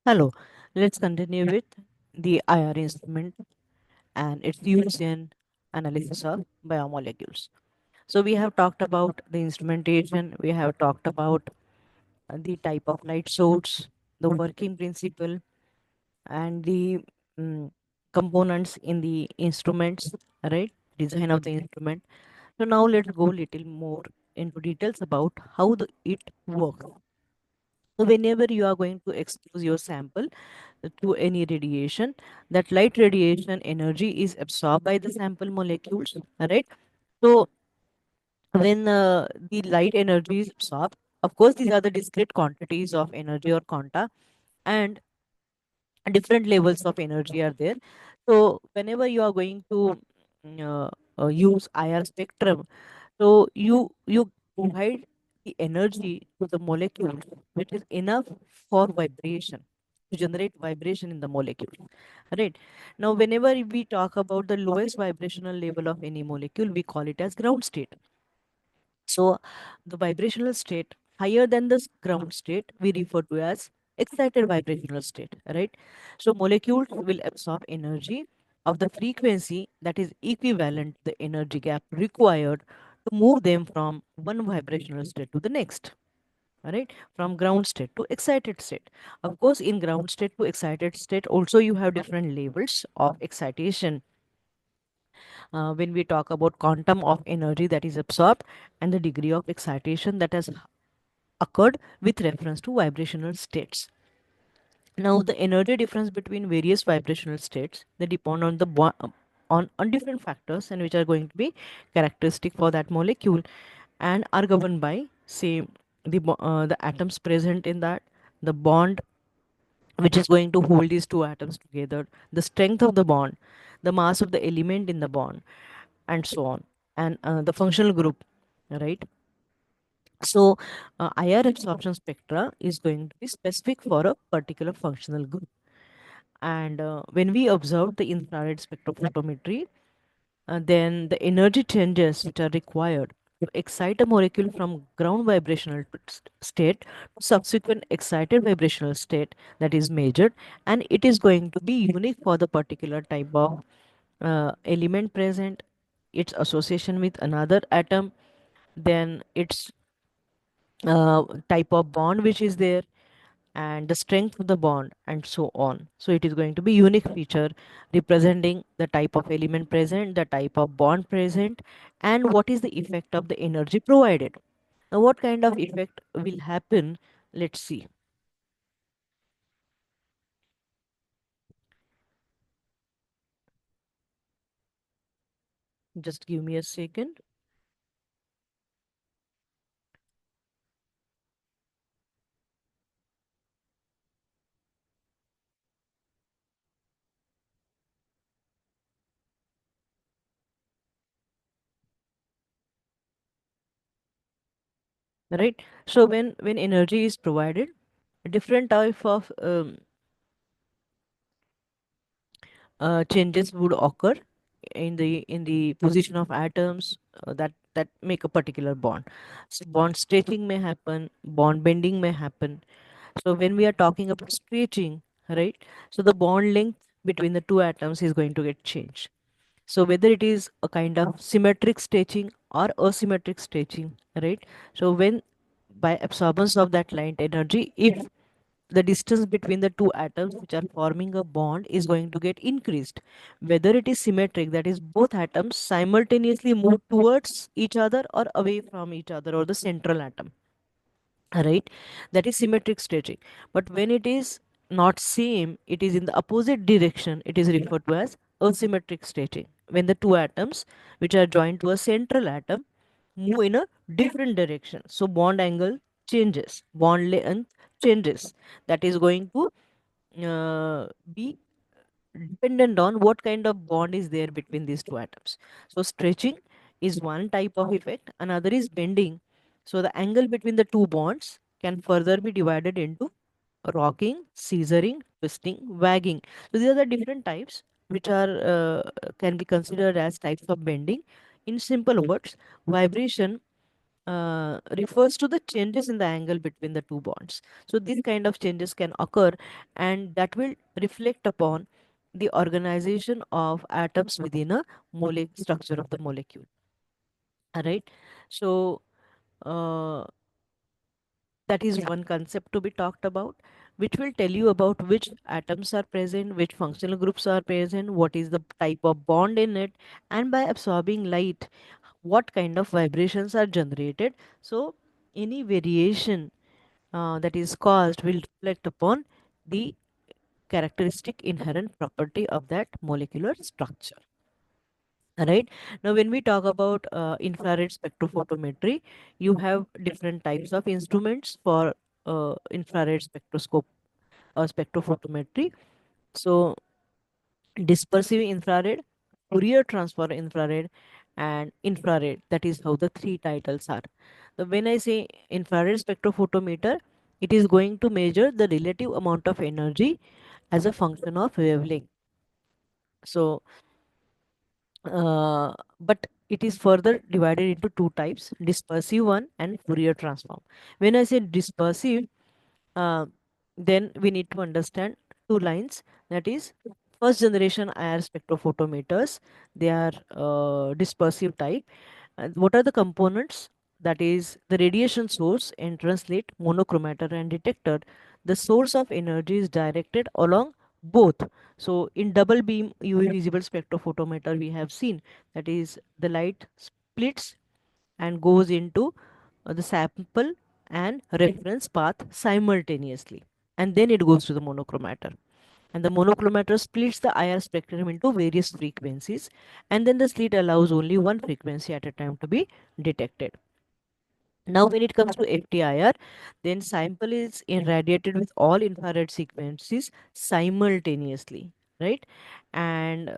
Hello, let's continue with the IR instrument and its use in analysis of biomolecules. So we have talked about the instrumentation, we have talked about the type of light source, the working principle, and the mm, components in the instruments, right? Design of the instrument. So now let's go little more into details about how it works. So whenever you are going to expose your sample to any radiation, that light radiation energy is absorbed by the sample molecules, right? So when the light energy is absorbed, of course these are the discrete quantities of energy or quanta, and different levels of energy are there. So whenever you are going to use IR spectrum, so you provide the energy to the molecule, which is enough for vibration, to generate vibration in the molecule. Right. Now, whenever we talk about the lowest vibrational level of any molecule, we call it as ground state. So the vibrational state higher than the ground state we refer to as excited vibrational state, right? So molecules will absorb energy of the frequency that is equivalent to the energy gap required to move them from one vibrational state to the next. Right, from ground state to excited state. Of course, in ground state to excited state, also you have different levels of excitation when we talk about quantum of energy that is absorbed and the degree of excitation that has occurred with reference to vibrational states. Now, the energy difference between various vibrational states they depend on on different factors and which are going to be characteristic for that molecule and are governed by say the atoms present in that, the bond which is going to hold these two atoms together, the strength of the bond, the mass of the element in the bond, and so on, and the functional group, right? So, IR absorption spectra is going to be specific for a particular functional group. And when we observe the infrared spectrophotometry, then the energy changes which are required to excite a molecule from ground vibrational state to subsequent excited vibrational state that is measured, and it is going to be unique for the particular type of element present, its association with another atom, then its type of bond which is there, and the strength of the bond, and so on. So it is going to be unique feature representing the type of element present, the type of bond present, and what is the effect of the energy provided. Now what kind of effect will happen, let's see. Just give me a second. Right, so when energy is provided, different type of changes would occur in the position of atoms that make a particular bond. So bond stretching may happen, bond bending may happen. So when we are talking about stretching, right, so the bond length between the two atoms is going to get changed. So whether it is a kind of symmetric stretching or asymmetric stretching, right? So when by absorbance of that light energy, if the distance between the two atoms which are forming a bond is going to get increased, whether it is symmetric, that is both atoms simultaneously move towards each other or away from each other, or the central atom, right? That is symmetric stretching. But when it is not same, it is in the opposite direction, it is referred to as asymmetric stretching, when the two atoms which are joined to a central atom move in a different direction, so bond angle changes, bond length changes. That is going to be dependent on what kind of bond is there between these two atoms. So stretching is one type of effect, another is bending. So the angle between the two bonds can further be divided into rocking, scissoring, twisting, wagging. So these are the different types which are can be considered as types of bending. In simple words, vibration refers to the changes in the angle between the two bonds. So these kind of changes can occur, and that will reflect upon the organization of atoms within a structure of the molecule. All right. So uh, that is one concept to be talked about, which will tell you about which atoms are present, which functional groups are present, what is the type of bond in it, and by absorbing light, what kind of vibrations are generated. So any variation that is caused will reflect upon the characteristic inherent property of that molecular structure. Right. Now when we talk about infrared spectrophotometry, you have different types of instruments for infrared spectroscope or spectrophotometry. So dispersive infrared, Fourier transform infrared, and infrared. That is how the three titles are. So when I say infrared spectrophotometer, it is going to measure the relative amount of energy as a function of wavelength. So but it is further divided into two types: dispersive one and Fourier transform. When I say dispersive, uh, then we need to understand two lines. That is, first generation IR spectrophotometers, they are dispersive type. And what are the components? That is the radiation source, entrance slit, monochromator, and detector. The source of energy is directed along both. So in double beam UV visible spectrophotometer, we have seen that is the light splits and goes into the sample and reference path simultaneously, and then it goes to the monochromator, and the monochromator splits the IR spectrum into various frequencies, and then the slit allows only one frequency at a time to be detected. Now, when it comes to FTIR, then sample is irradiated with all infrared sequences simultaneously, right? And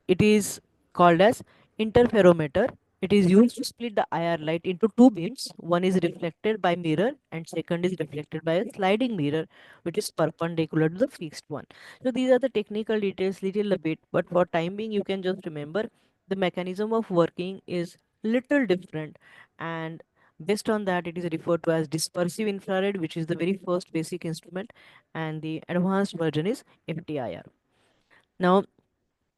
it is called as interferometer. It is used to split the IR light into two beams. One is reflected by mirror and second is reflected by a sliding mirror, which is perpendicular to the fixed one. So these are the technical details little a bit, but for time being, you can just remember the mechanism of working is little different, and based on that it is referred to as dispersive infrared, which is the very first basic instrument, and the advanced version is FTIR. Now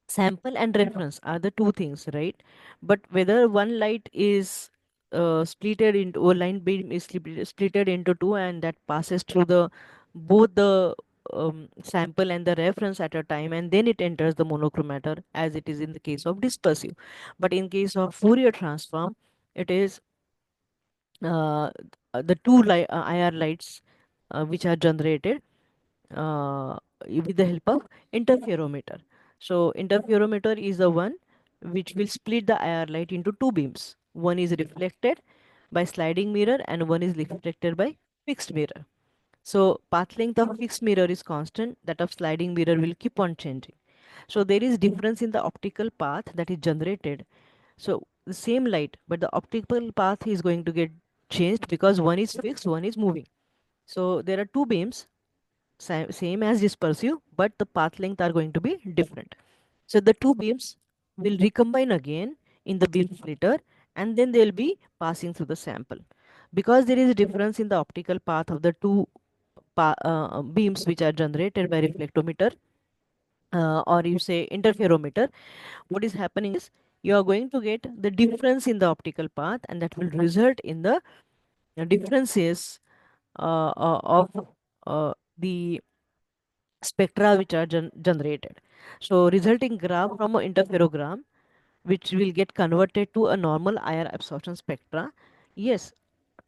sample and reference are the two things, right? But whether one light is splitted into, or line beam is splitted into two, and that passes through the both the sample and the reference at a time, and then it enters the monochromator, as it is in the case of dispersive. But in case of Fourier transform, it is uh, the IR lights which are generated uh, with the help of interferometer. So interferometer is the one which will split the IR light into two beams. One is reflected by sliding mirror and one is reflected by fixed mirror. So path length of fixed mirror is constant, that of sliding mirror will keep on changing. So there is difference in the optical path that is generated. So the same light, but the optical path is going to get changed because one is fixed, one is moving. So there are two beams, same as dispersive, but the path length are going to be different. So the two beams will recombine again in the beam splitter, and then they'll be passing through the sample. Because there is a difference in the optical path of the two beams which are generated by reflectometer, or you say interferometer, what is happening is you are going to get the difference in the optical path, and that will result in the differences of the spectra which are generated. So resulting graph from an interferogram, which will get converted to a normal IR absorption spectra. Yes,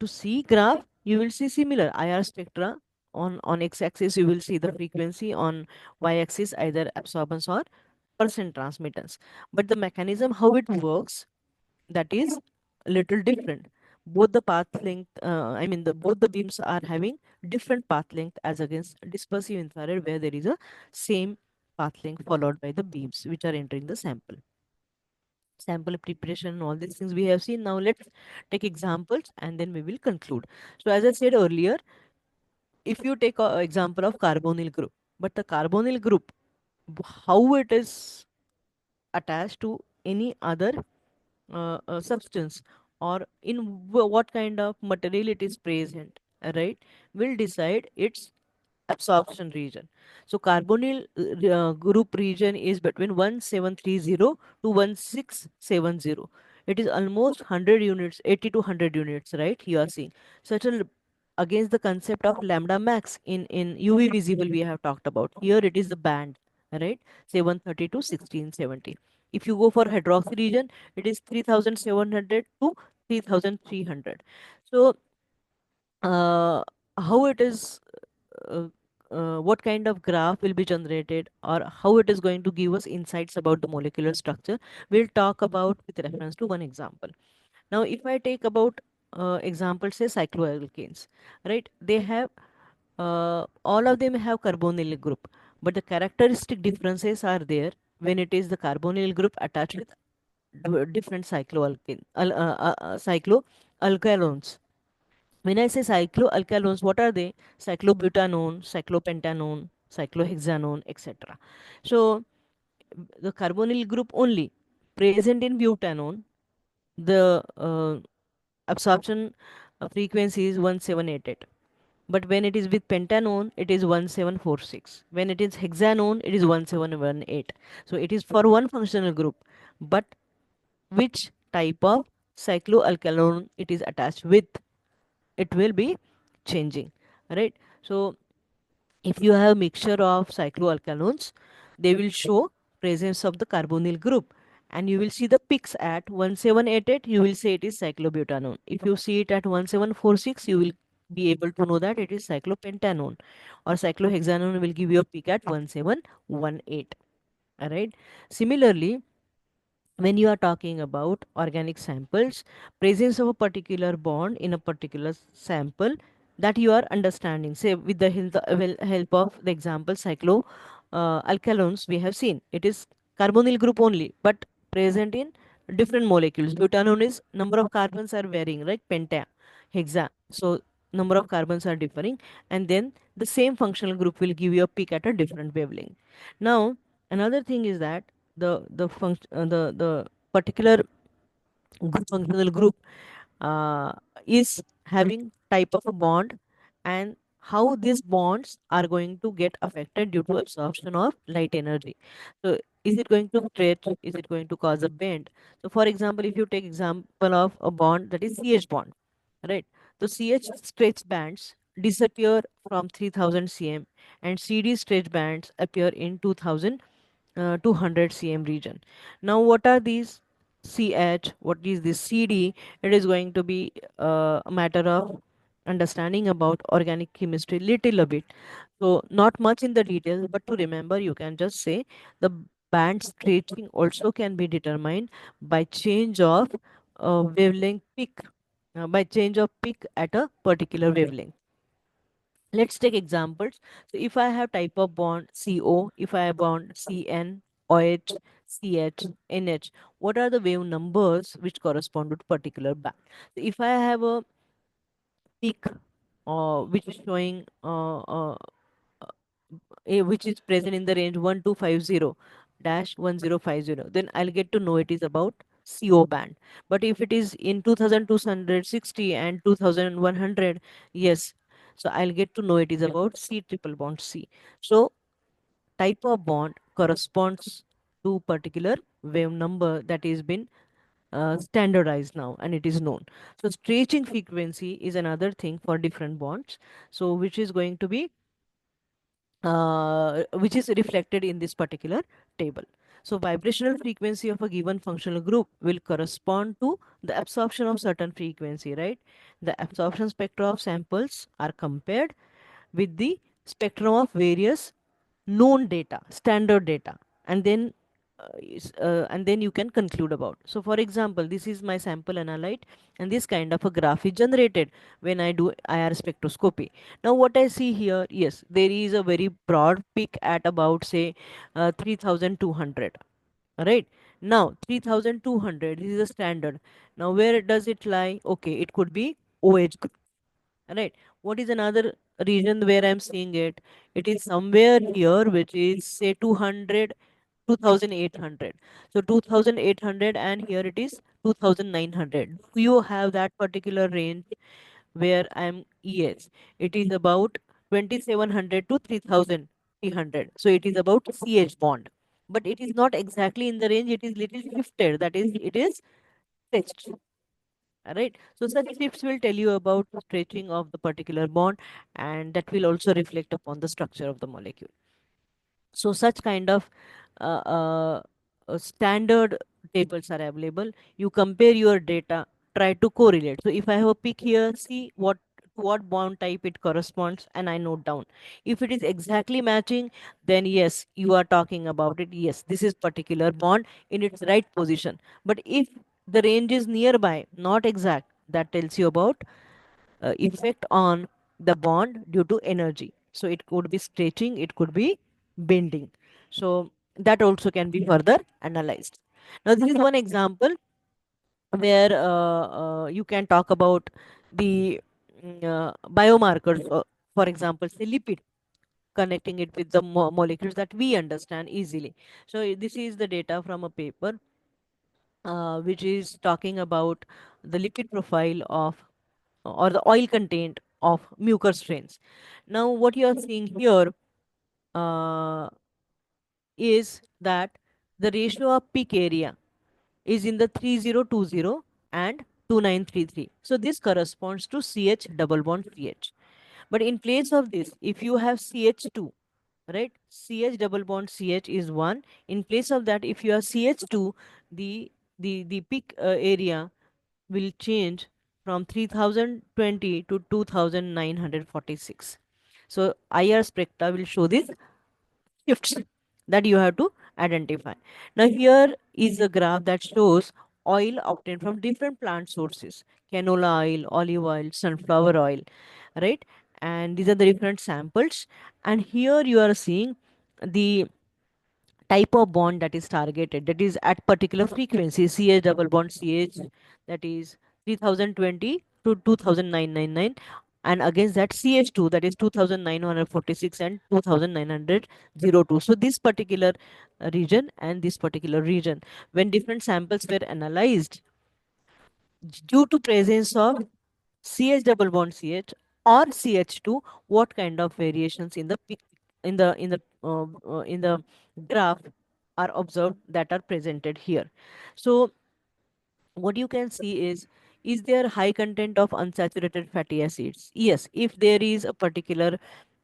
to see graph, you will see similar IR spectra. On x-axis, you will see the frequency. On y-axis, either absorbance or percent transmittance. But the mechanism, how it works, that is little different. Both the path length, I mean, both the beams are having different path length as against dispersive infrared, where there is a same path length followed by the beams which are entering the sample. Sample preparation, all these things we have seen. Now let's take examples and then we will conclude. So as I said earlier, if you take an example of carbonyl group, but the carbonyl group, how it is attached to any other substance, or in what kind of material it is present, right, will decide its absorption region. So carbonyl group region is between 1730 to 1670. It is almost 100 units, 80 to 100 units, right? You are seeing such a against the concept of lambda max in UV visible we have talked about. Here it is the band, right? 730 to 1670. If you go for hydroxy region, it is 3700 to 3300. So uh, how it is uh, what kind of graph will be generated or how it is going to give us insights about the molecular structure, we'll talk about with reference to one example. Now if I take about example, say cycloalkanes, right? They have all of them have carbonyl group, but the characteristic differences are there when it is the carbonyl group attached with different cycloalkalones. When I say cycloalkalones, what are they? Cyclobutanone, cyclopentanone, cyclohexanone, etc. So the carbonyl group only present in butanone, the absorption frequency is 1788. But when it is with pentanone, it is 1746. When it is hexanone, it is 1718. So it is for one functional group. But which type of cycloalkalone it is attached with, it will be changing, right? So if you have mixture of cycloalkanones, they will show presence of the carbonyl group, and you will see the peaks at 1788, you will say it is cyclobutanone. If you see it at 1746, you will be able to know that it is cyclopentanone, or cyclohexanone will give you a peak at 1718. All right. Similarly, when you are talking about organic samples, presence of a particular bond in a particular sample that you are understanding, say with the help of the example cyclo alkalones, we have seen it is carbonyl group only but present in different molecules. Butanone is number of carbons are varying, like penta, hexa, so number of carbons are differing, and then the same functional group will give you a peak at a different wavelength. Now another thing is that the particular functional group is having type of a bond, and how these bonds are going to get affected due to absorption of light energy. So is it going to stretch, is it going to cause a bend? So for example, if you take example of a bond that is CH bond, right? So CH stretch bands disappear from 3000 cm, and CD stretch bands appear in 2000 200 cm region. Now what are these? CH, what is this? CD? It is going to be a matter of understanding about organic chemistry little a bit, so not much in the details, but to remember you can just say the band stretching also can be determined by change of wavelength peak, by change of peak at a particular wavelength. Let's take examples. So if I have type of bond CO, if I have bond CN, OH, CH, NH, what are the wave numbers which correspond to particular band? So if I have a peak which is showing which is present in the range 1250 dash 1050, then I'll get to know it is about CO band. But if it is in 2260 and 2100, yes, so I'll get to know it is about C triple bond C. So type of bond corresponds to particular wave number that is been standardized now and it is known. So stretching frequency is another thing for different bonds, so which is going to be which is reflected in this particular table. So vibrational frequency of a given functional group will correspond to the absorption of certain frequency, right? The absorption spectra of samples are compared with the spectrum of various known data, standard data, and then and then you can conclude about. So for example, this is my sample analyte, and this kind of a graph is generated when I do IR spectroscopy. Now what I see here, yes, there is a very broad peak at about say 3200, right? Now 3200, this is a standard. Now where does it lie? Okay, it could be OH group, right? What is another region where I'm seeing it? It is somewhere here, which is say 200 2800. So 2800, and here it is 2900. Do you have that particular range where I'm? Yes, it is about 2700 to 3300. So it is about CH bond, but it is not exactly in the range. It is little shifted. That is, it is stretched. Right. So such shifts will tell you about stretching of the particular bond, and that will also reflect upon the structure of the molecule. So such kind of uh, uh, standard tables are available. You compare your data, try to correlate. So if I have a peak here, see what bond type it corresponds, and I note down. If it is exactly matching, then yes, you are talking about it. Yes, this is particular bond in its right position. But if the range is nearby, not exact, that tells you about effect on the bond due to energy. So it could be stretching, it could be bending. So that also can be further analyzed. Now, this is one example where you can talk about the biomarkers, for example, say lipid, connecting it with the molecules that we understand easily. So this is the data from a paper which is talking about the lipid profile of or the oil content of mucus strains. Now, what you are seeing here uh, is that the ratio of peak area is in the 3020 and 2933. So this corresponds to CH double bond CH. But in place of this, if you have CH2, right, CH double bond CH is 1. In place of that, if you have CH2, the peak area will change from 3020 to 2946. So IR spectra will show these shifts that you have to identify. Now here is a graph that shows oil obtained from different plant sources: canola oil, olive oil, sunflower oil, right? And these are the different samples. And here you are seeing the type of bond that is targeted, that is at particular frequency, CH double bond CH, that is 3020 to 2999, and against that CH2, that is 2946 and 2902. So this particular region and this particular region, when different samples were analyzed, due to presence of CH double bond CH or CH2, what kind of variations in the in the graph are observed that are presented here. So what you can see is there high content of unsaturated fatty acids? Yes, if there is a particular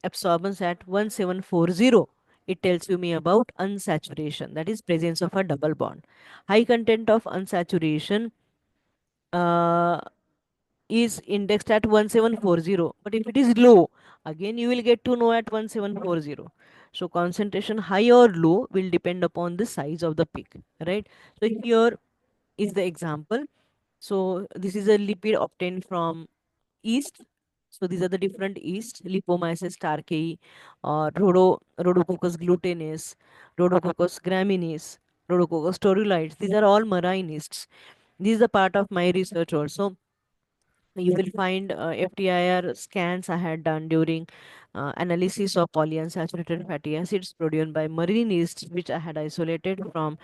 absorbance at 1740, it tells you me about unsaturation, that is presence of a double bond. High content of unsaturation uh, is indexed at 1740, but if it is low, again you will get to know at 1740. So concentration high or low will depend upon the size of the peak, right? So here is the example. So this is a lipid obtained from yeast. So these are the different yeast: Lipomyces tarkei, Rhodococcus glutenis, Rhodococcus graminis, Rhodococcus torulites. These are all marine yeasts. This is a part of my research also. You will find FTIR scans I had done during analysis of polyunsaturated fatty acids produced by marine yeast, which I had isolated from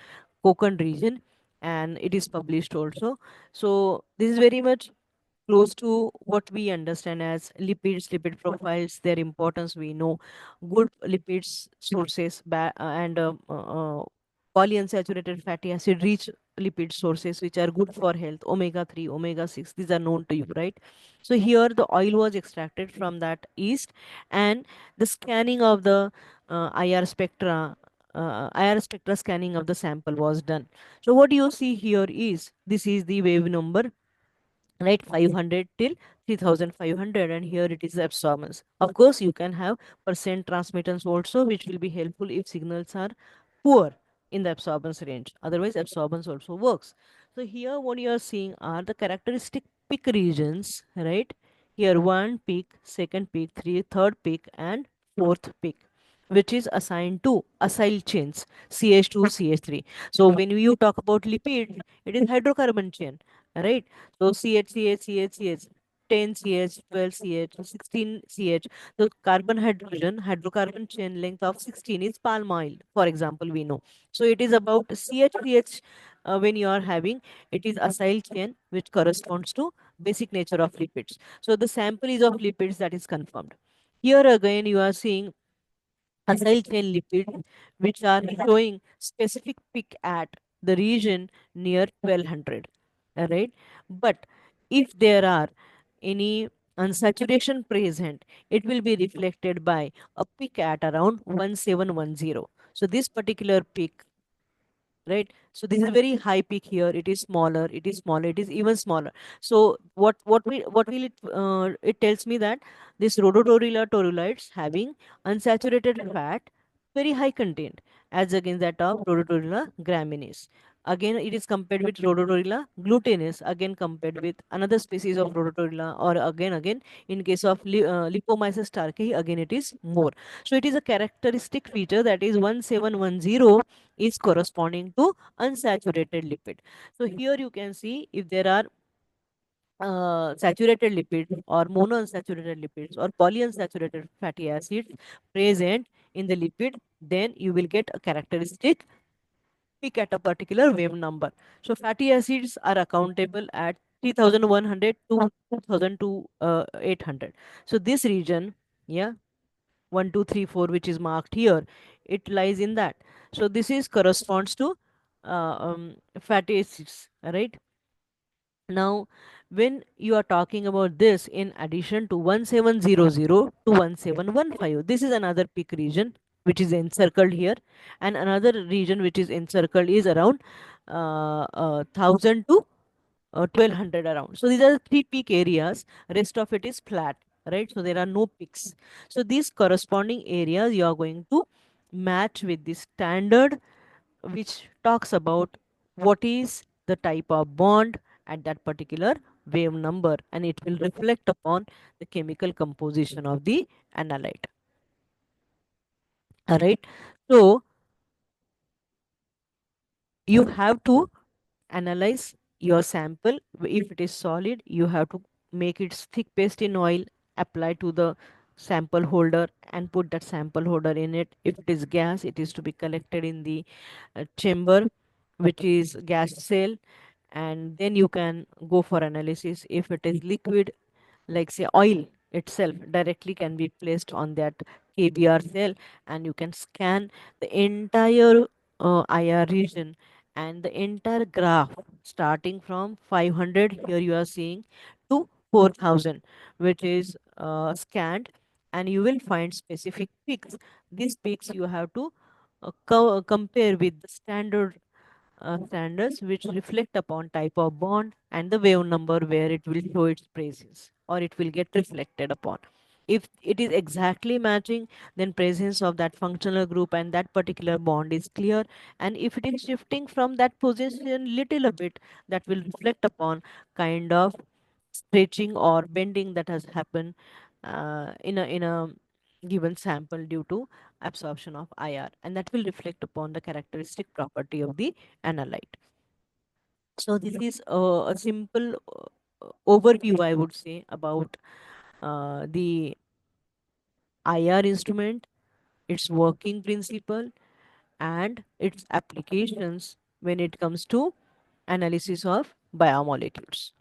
Konkan region, and it is published also. So this is very much close to what we understand as lipids, lipid profiles, their importance. We know good lipids sources and polyunsaturated fatty acid rich lipid sources which are good for health, omega 3, omega 6, these are known to you, right? So here the oil was extracted from that yeast, and the scanning of the IR spectra scanning of the sample was done. So what you see here is this is the wave number, right? 500 till 3500, and here it is the absorbance. Of course you can have percent transmittance also, which will be helpful if signals are poor in the absorbance range. Otherwise absorbance also works. So here what you are seeing are the characteristic peak regions, right? Here one peak, second peak, third peak, and fourth peak, which is assigned to acyl chains, CH2, CH3. So when you talk about lipid, it is hydrocarbon chain, right? So CH, CH, CH, CH. 10 CH, 12 CH, 16 CH. The carbon hydrocarbon chain length of 16 is palm oil, for example, we know. So it is about CH when you are having, it is acyl chain which corresponds to basic nature of lipids. So the sample is of lipids, that is confirmed. Here again, you are seeing acyl chain lipids which are showing specific peak at the region near 1200. All right. But if there are any unsaturation present, it will be reflected by a peak at around 1710. So this particular peak, right? So this is very high peak here. It is smaller, it is smaller, it is even smaller. So what will it it tells me that this rhodotorula toluites having unsaturated fat, very high content, as against that of rhodotorula graminis. Again, it is compared with rhodotorula glutenis, again compared with another species of rhodotorula, or again in case of Lipomyces starkei, again it is more. So it is a characteristic feature that is 1710 is corresponding to unsaturated lipid. So here you can see if there are saturated lipids or monounsaturated lipids or polyunsaturated fatty acids present in the lipid, then you will get a characteristic peak at a particular wave number. So fatty acids are accountable at 3100 to 2000 to 800. So this region, yeah, 1 2 3 4, which is marked here, it lies in that. So this is corresponds to fatty acids, right? Now when you are talking about this, in addition to 1700 to 1715, this is another peak region which is encircled here, and another region which is encircled is around 1000 to 1200 around. So these are the three peak areas, rest of it is flat, right? So there are no peaks. So these corresponding areas you are going to match with the standard which talks about what is the type of bond at that particular wave number, and it will reflect upon the chemical composition of the analyte. All right. So you have to analyze your sample. If it is solid, you have to make it thick paste in oil, apply to the sample holder and put that sample holder in it. If it is gas, it is to be collected in the chamber which is gas cell, and then you can go for analysis. If it is liquid, like say oil itself, directly can be placed on that KBR cell, and you can scan the entire IR region and the entire graph starting from 500, here you are seeing, to 4000, which is scanned, and you will find specific peaks. These peaks you have to compare with the standards which reflect upon type of bond and the wave number where it will show its presence or it will get reflected upon. If it is exactly matching, then presence of that functional group and that particular bond is clear. And if it is shifting from that position little a bit, that will reflect upon kind of stretching or bending that has happened in a given sample due to absorption of IR, and that will reflect upon the characteristic property of the analyte. So this is a simple overview, I would say, about the IR instrument, its working principle, and its applications when it comes to analysis of biomolecules.